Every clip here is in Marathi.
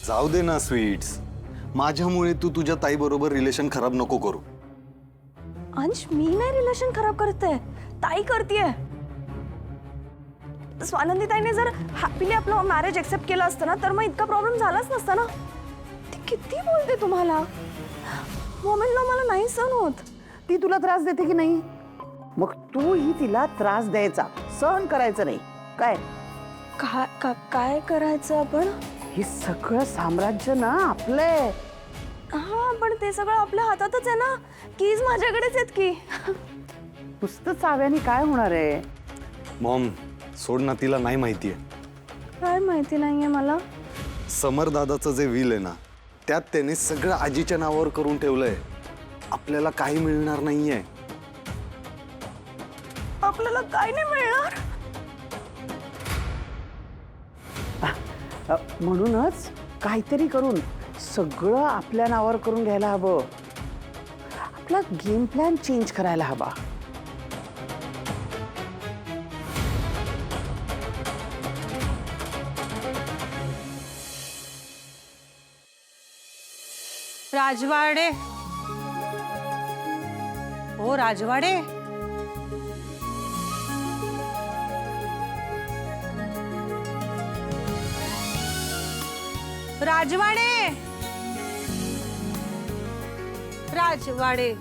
जाऊ दे ना स्वीट्स, माझ्यामुळे तू तुझ्या ताई बरोबर रिलेशन खराब नको करू. अंश, मी नाही रिलेशन खराब करते, ताई करतेय. स्वानंदी ताईने जर हॅपीली आपलं मॅरेज एक्सेप्ट केलं असतं ना, तर मग इतका प्रॉब्लेम झालाच नसता ना. ती किती बोलते तुम्हाला, मोमेंटला मला नाही सहन होत. ती तुला त्रास देते की नाही, मग तू ही तिला त्रास द्यायचा, सहन करायचं नाही. काय काय करायचं आपण? हे सगळं साम्राज्य ना आपलंय. हा, पण ते सगळं आपल्या हातातच आहे ना. कीज माझ्याकडेच आहेत की. नुसतं चाव्याने काय होणार आहे? मॉम, सोड ना, तिला नाही माहितीये. काय माहिती नाहीये मला. समर दादाचं जे विल आहे ना, त्यात त्याने सगळं आजीच्या नावावर करून ठेवलंय. आपल्याला काही मिळणार नाहीये. आपल्याला काय नाही मिळणार. म्हणूनच काहीतरी करून सगळं आपल्या नावावर करून घ्यायला हवं. आपला गेम प्लॅन चेंज करायला हवा. राजवाडे, ओ राजवाडे, राजवाडे, राजवाडे.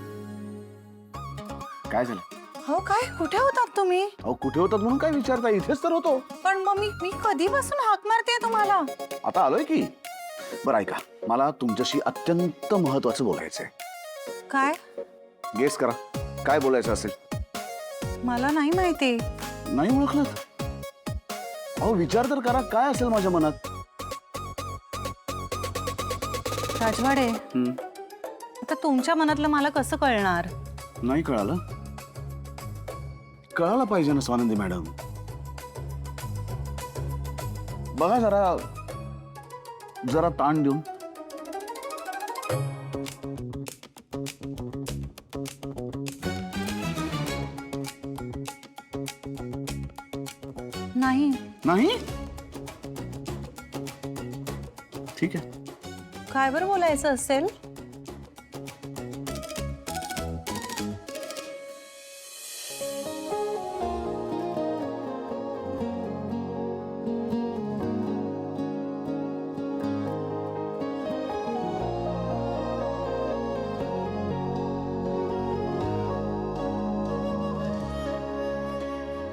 काय झालं? हो, काय कुठे होतात तुम्ही? अहो कुठे होतात म्हणून काय विचारता, इथेच तर होतो. पण मग मी कधीपासून हाक मारते तुम्हाला. आता आलोय की. बरं ऐका, मला तुमच्याशी अत्यंत महत्वाचं बोलायचंय. काय? गेस करा काय बोलायचं असेल. मला नाही माहिती. नाही ओळखलं? अहो विचार तर करा, काय असेल माझ्या मनात. राजवाडे, आता तुमच्या मनातलं मला कसं कळणार? नाही कळालं? कळायला पाहिजे ना स्वानंदी मॅडम. बघा जरा जरा ताण देऊन. नाही. नाही? ठीक आहे. काय बरं बोलायचं असेल?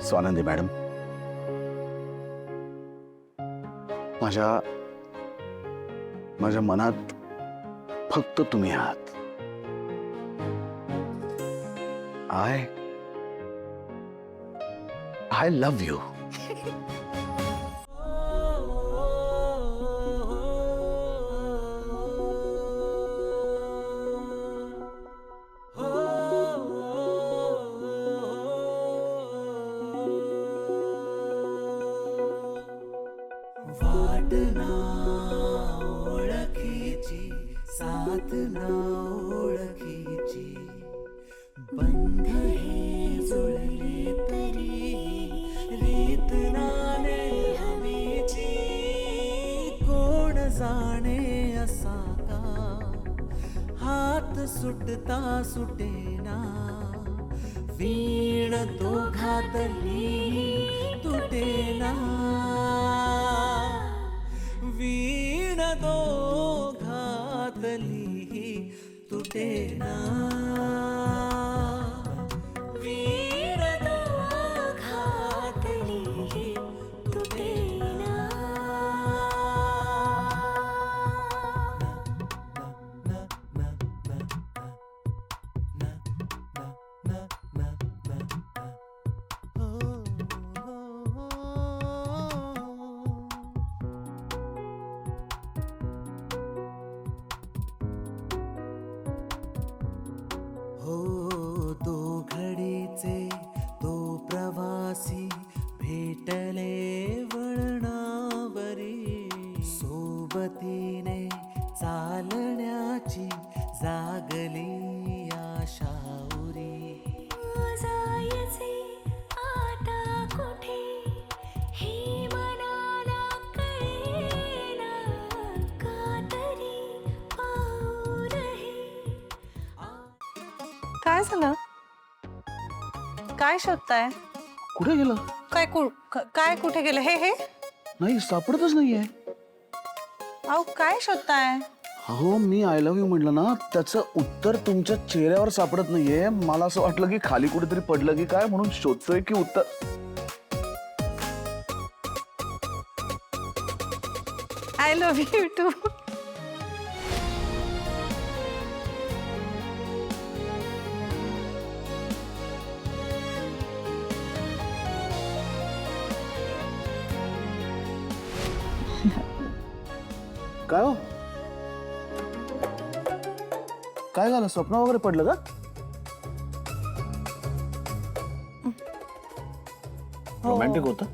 स्वानंदी मॅडम, माझ्या मनात फक्त तुम्ही आहात. I love you. साथ ना ओळखीची, बंध हे जुळले तरी रीत नाने हवीची. कोण जाणे असा का हात सुटता सुटेना, वीण दोघातली तुटेना. वीण दोघातली तुटेना. वीण दोघातली तुटेना. हो दो घडीचे तो प्रवासी भेटले वळणावरी. सोबतीने चालण्याची जागली आशाउरी. जायचे आता कुठे हे मनाला कळेना का. झालं? काय शोधताय? कुठे गेलं? काय कुठे गेलं हे? नाही, सापडतच नाहीये. अहो काय शोधताय? अहो, मी आय लव्ह यू म्हटलं ना, त्याचं उत्तर तुमच्या चेहऱ्यावर सापडत नाहीये. मला असं वाटलं की खाली कुठेतरी पडलं की काय, म्हणून शोधतोय की उत्तर. I love you too. काय हो? काय झालं? स्वप्न वगैरे पडलं का? रोमॅन्टिक होतं?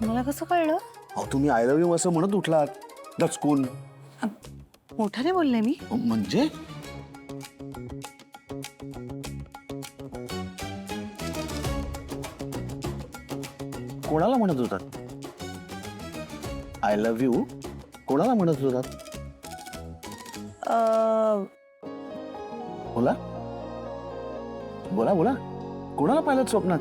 मला कसं कळलं? अहो, तुम्ही आय लव्ह यू असं म्हणत उठलात दचकून. मोठ्याने बोलले मी. म्हणजे कोणाला म्हणत होतात? आय लव्ह यू कोणाला म्हणत होतात? बोला बोला बोला, कोणाला पाहिलं स्वप्नात?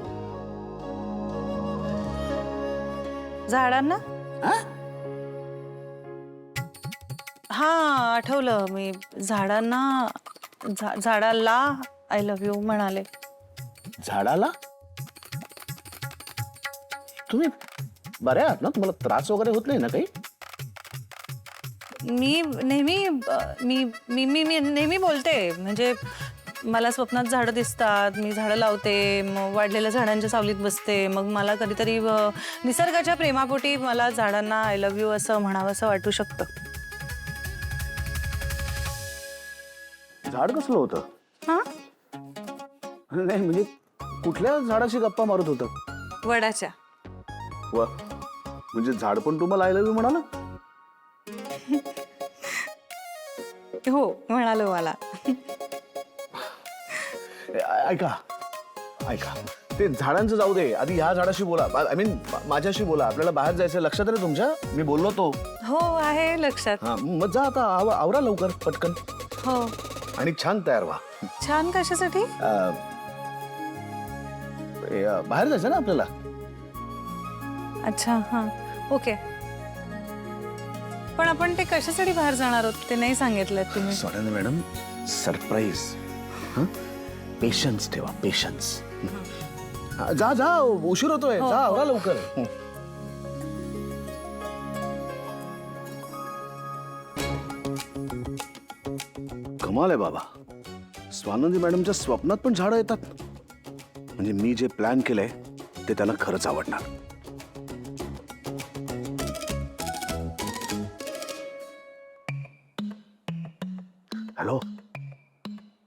झाडांना. हा? हा आठवलं मी. झाडांना झाडाला आय लव्ह यू म्हणाले. झाडाला? तुम्ही बऱ्या आहात ना? तुम्हाला त्रास वगैरे होत नाही ना काही? मी नेहमी बोलते, म्हणजे मला स्वप्नात झाडं दिसतात, मी झाडं लावते, मग वाढलेल्या झाडांच्या सावलीत बसते, मग मला कधीतरी निसर्गाच्या प्रेमापोटी मला झाडांना आय लव्ह यू असं म्हणावं असं वाटू शकतं. झाड कसलं होतं? हा, नाही म्हणजे कुठल्या झाडाशी गप्पा मारत होतं? वडाच्या. वा, म्हणजे झाड पण तुम्हाला आय लव्ह यू म्हणाला? हो म्हणालो मला. ऐका ऐका, ते झाडांचं जाऊ दे, आधी ह्या झाडाशी बोला. आय मीन माझ्याशी बोला. आपल्याला बाहेर जायचं, लक्षात आहे ना तुमच्या? मी बोललो तो. हो आहे लक्षात. हा, मग जा आता, आवरा लवकर पटकन हो. आणि छान तयार व्हा. छान कशासाठी? बाहेर जायचं ना आपल्याला. अच्छा हां ओके. पण आपण ते कशासाठी बाहेर जाणार आहोत ते नाही सांगितलं तुम्ही. Sorry madam, surprise. पेशन्स ठेवा, पेशन्स. जा जा, उशीर होतोय. जा आवरा लवकर. कमाल आहे बाबा, स्वानंदी मॅडमच्या स्वप्नात पण झाडं येतात. म्हणजे मी जे प्लॅन केलंय ते त्यांना खरंच आवडणार. हॅलो,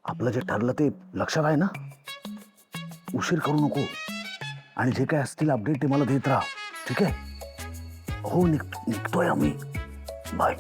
आपलं जे ठरलं ते लक्षात आहे ना? उशीर करू नको आणि जे काय असतील अपडेट ते मला देत राहा, ठीक आहे? हो, निघतोय आम्ही. बाय.